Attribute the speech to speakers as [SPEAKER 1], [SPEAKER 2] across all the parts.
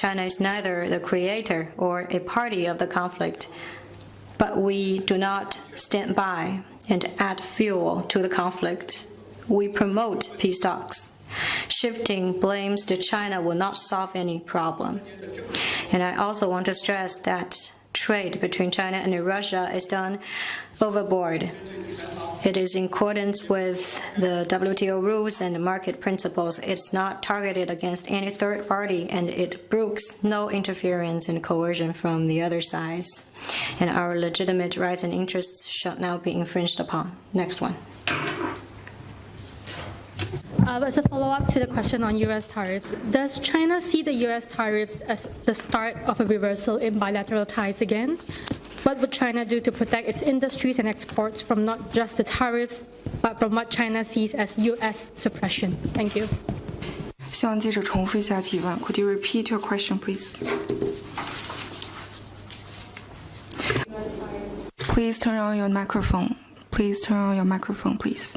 [SPEAKER 1] China is neither the creator or a party of the conflict, but we do not stand by and add fuel to the conflict. We promote peace talks. Shifting blames to China will not solve any problem. And I also want to stress that trade between China and Russia is done overboard. It is in accordance with the WTO rules and market principles. It's not targeted against any third party, and it brooks no interference and coercion from the other sides. And our legitimate rights and interests shall now be infringed upon. Next one.
[SPEAKER 2] As a follow-up to the question on U.S. tariffs, does China see the U.S. tariffs as the start of a reversal in bilateral ties again? What would China do to protect its industries and exports from not just the tariffs, but from what China sees as U.S. suppression? Thank you.
[SPEAKER 3] 希望记者重复一下提问. Could you repeat your question, please? Please turn on your microphone. Please turn on your microphone, please.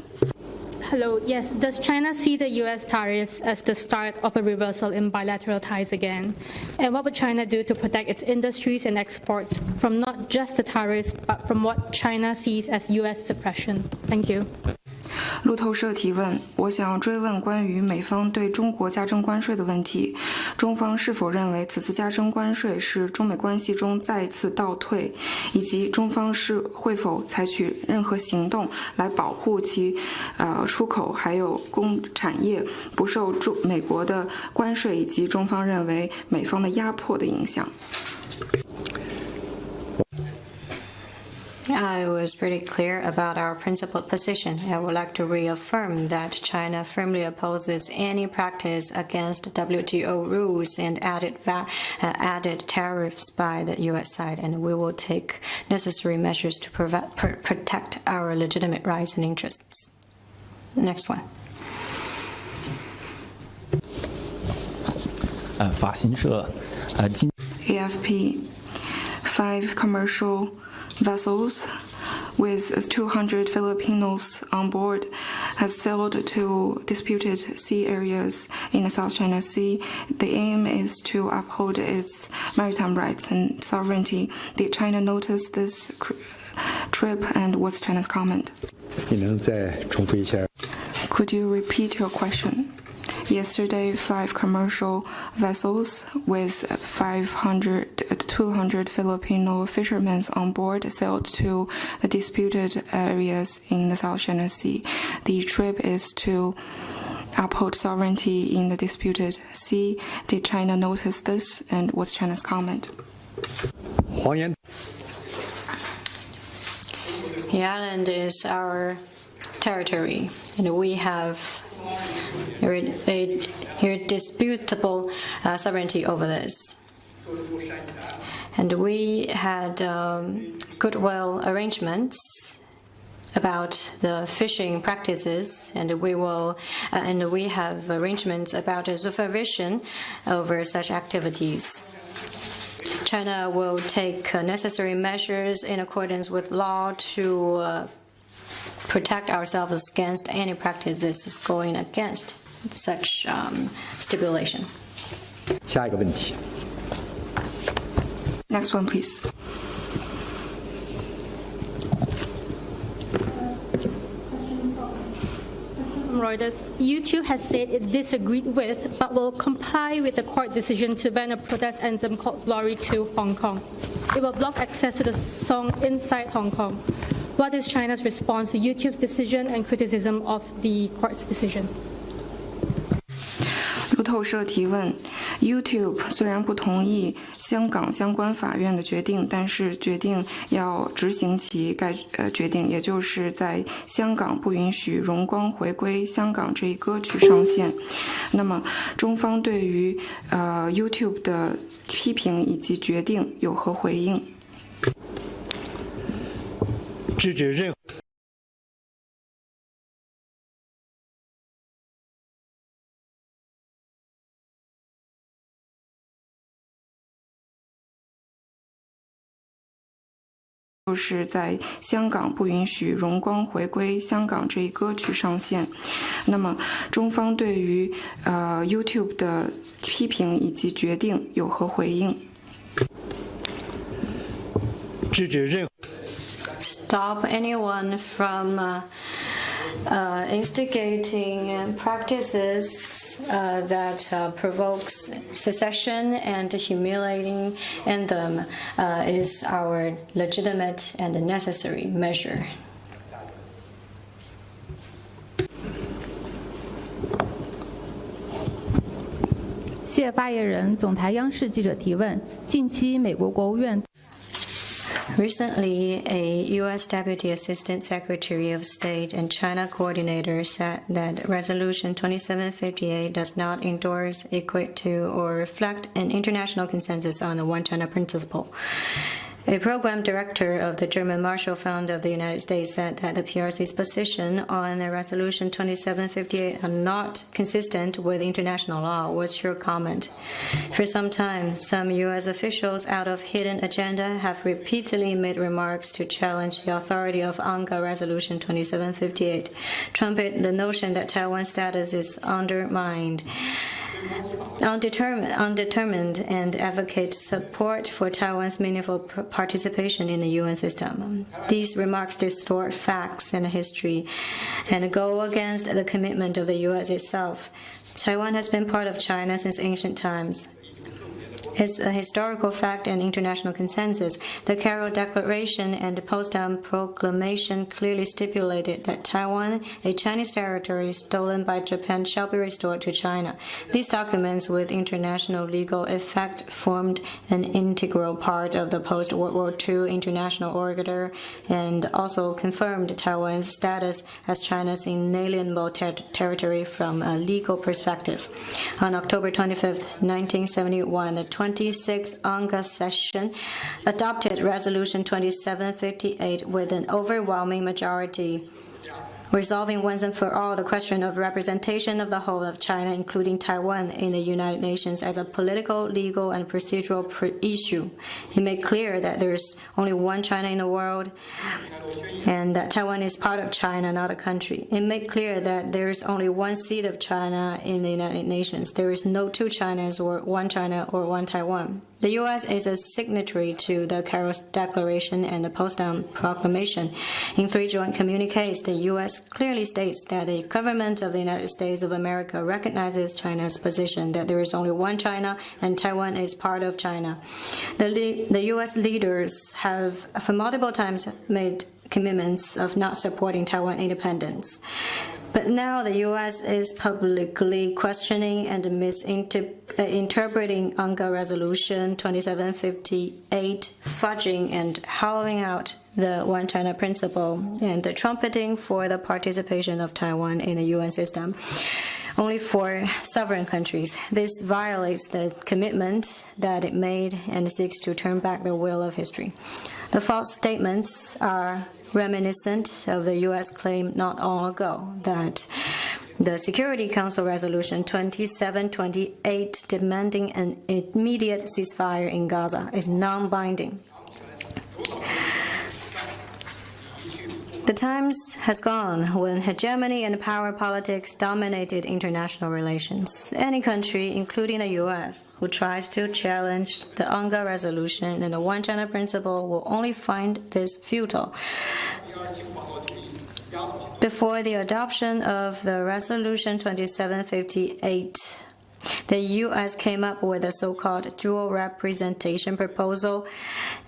[SPEAKER 2] Hello, yes. Does China see the U.S. tariffs as the start of a reversal in bilateral ties again? And what would China do to protect its industries and exports from not just the tariffs, but from what China sees as U.S. suppression? Thank you.
[SPEAKER 3] 路透社提问，我想追问关于美方对中国加征关税的问题。中方是否认为此次加征关税是中美关系中再次倒退，以及中方是会否采取任何行动来保护其出口还有工产业不受美国的关税以及中方认为美方的压迫的影响？
[SPEAKER 1] I was pretty clear about our principled position. I would like to reaffirm that China firmly opposes any practice against WTO rules and added tariffs by the U.S. side, and we will take necessary measures to protect our legitimate rights and interests. Next one.
[SPEAKER 4] 法新社
[SPEAKER 3] AFP 5 commercial vessels with 200 Filipinos on board has sailed to disputed sea areas in the South China Sea. The aim is to uphold its maritime rights and sovereignty. Did China notice this trip, and what's China's comment?
[SPEAKER 5] 你能再重复一下?
[SPEAKER 3] Could you repeat your question? Yesterday, 5 commercial vessels with 200 Filipino fishermen on board sailed to the disputed areas in the South China Sea. The trip is to uphold sovereignty in the disputed sea. Did China notice this, and what's China's comment?
[SPEAKER 5] 黄岩
[SPEAKER 1] The island is our territory, and we have irredisputable sovereignty over this. And we had goodwill arrangements about the fishing practices, and we have arrangements about supervision over such activities. China will take necessary measures in accordance with law to protect ourselves against any practices going against such stipulation.
[SPEAKER 5] 下一个问题.
[SPEAKER 3] Next one, please.
[SPEAKER 2] Reuters, YouTube has said it disagreed with, but will comply with the court decision to ban a protest anthem called Glory to Hong Kong. It will block access to the song inside Hong Kong. What is China's response to YouTube's decision and criticism of the court's decision?
[SPEAKER 3] 路透社提问 ：YouTube 虽然不同意香港相关法院的决定，但是决定要执行其决定，也就是在香港不允许《荣光回归香港》这一歌曲上线。那么，中方对于YouTube 的批评以及决定有何回应？
[SPEAKER 5] 制止任何
[SPEAKER 3] 就是在香港不允许荣光回归香港这一歌曲上线。那么中方对于YouTube 的批评以及决定有何回应？
[SPEAKER 5] 制止任何
[SPEAKER 1] Stop anyone from instigating practices that provokes secession and humiliating anthem is our legitimate and necessary measure.
[SPEAKER 4] 谢发言人，总台央视记者提问：近期美国国务院。
[SPEAKER 1] Recently, a U.S. Deputy Assistant Secretary of State and China coordinator said that Resolution 2758 does not endorse, equate to, or reflect an international consensus on the One China principle. A program director of the German Marshall Fund of the United States said that the PRC's position on Resolution 2758 are not consistent with international law. What's your comment? For some time, some U.S. officials, out of hidden agenda, have repeatedly made remarks to challenge the authority of UNGA Resolution 2758, trumpet the notion that Taiwan's status is undermined. Undetermined and advocate support for Taiwan's meaningful participation in the UN system. These remarks distort facts and history and go against the commitment of the U.S. itself. Taiwan has been part of China since ancient times. It's a historical fact and international consensus. The Carroll Declaration and the Potsdam Proclamation clearly stipulated that Taiwan, a Chinese territory stolen by Japan, shall be restored to China. These documents, with international legal effect, formed an integral part of the post-World War II international order and also confirmed Taiwan's status as China's inalienable territory from a legal perspective. On October 25, 1971, the 26th UNGA session adopted Resolution 2758 with an overwhelming majority, resolving once and for all the question of representation of the whole of China, including Taiwan, in the United Nations as a political, legal, and procedural issue. It made clear that there's only one China in the world and that Taiwan is part of China, not a country. It made clear that there is only one seat of China in the United Nations. There is no two Chinas or one China or one Taiwan. The U.S. is a signatory to the Carroll Declaration and the Potsdam Proclamation. In 3 joint communiques, the U.S. clearly states that the government of the United States of America recognizes China's position that there is only one China and Taiwan is part of China. The U.S. leaders have for multiple times made commitments of not supporting Taiwan independence. But now the U.S. is publicly questioning and misinterpreting UNGA Resolution 2758, fudging and hollowing out the One China principle and the trumpeting for the participation of Taiwan in the UN system. Only for sovereign countries. This violates the commitment that it made and seeks to turn back the wheel of history. The false statements are reminiscent of the U.S. claim not long ago that the Security Council Resolution 2728 demanding an immediate ceasefire in Gaza is non-binding. The times has gone when hegemony and power politics dominated international relations. Any country, including the U.S., who tries to challenge the UNGA resolution and the One China principle will only find this futile. Before the adoption of the Resolution 2758, the U.S. came up with a so-called dual representation proposal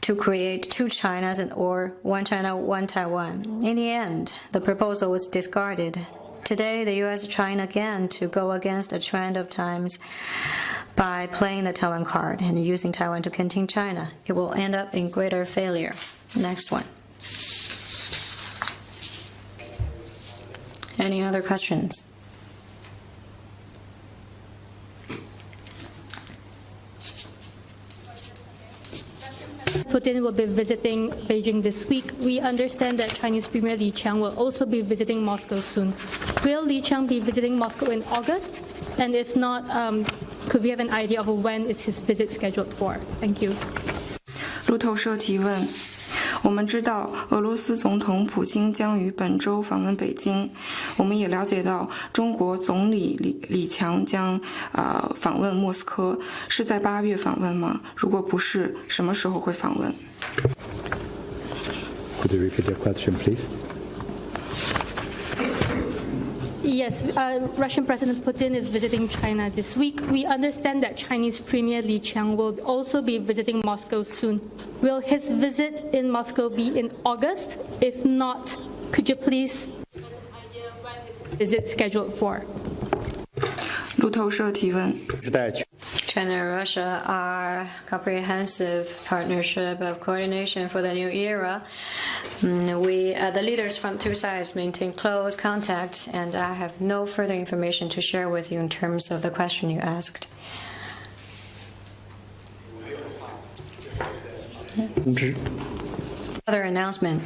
[SPEAKER 1] to create two Chinas or one China, one Taiwan. In the end, the proposal was discarded. Today, the U.S. is trying again to go against a trend of times by playing the Taiwan card and using Taiwan to contain China. It will end up in greater failure. Next one. Any other questions?
[SPEAKER 2] Putin will be visiting Beijing this week. We understand that Chinese Premier Li Qiang will also be visiting Moscow soon. Will Li Qiang be visiting Moscow in August? And if not, could we have an idea of when is his visit scheduled for? Thank you.
[SPEAKER 3] 路透社提问：我们知道俄罗斯总统普京将于本周访问北京，我们也了解到中国总理李强将访问莫斯科，是在8月访问吗？如果不是，什么时候会访问？
[SPEAKER 6] Could you repeat your question, please?
[SPEAKER 2] Yes, Russian President Putin is visiting China this week. We understand that Chinese Premier Li Qiang will also be visiting Moscow soon. Will his visit in Moscow be in August? If not, could you please give an idea when is his visit scheduled for?
[SPEAKER 3] 路透社提问。
[SPEAKER 1] China and Russia are comprehensive partnership of coordination for the new era. We, the leaders from two sides, maintain close contact, and I have no further information to share with you in terms of the question you asked. Other announcement.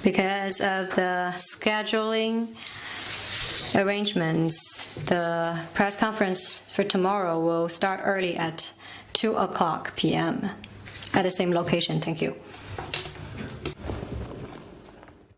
[SPEAKER 1] Because of the scheduling arrangements, the press conference for tomorrow will start early at 2:00 p.m. at the same location. Thank you.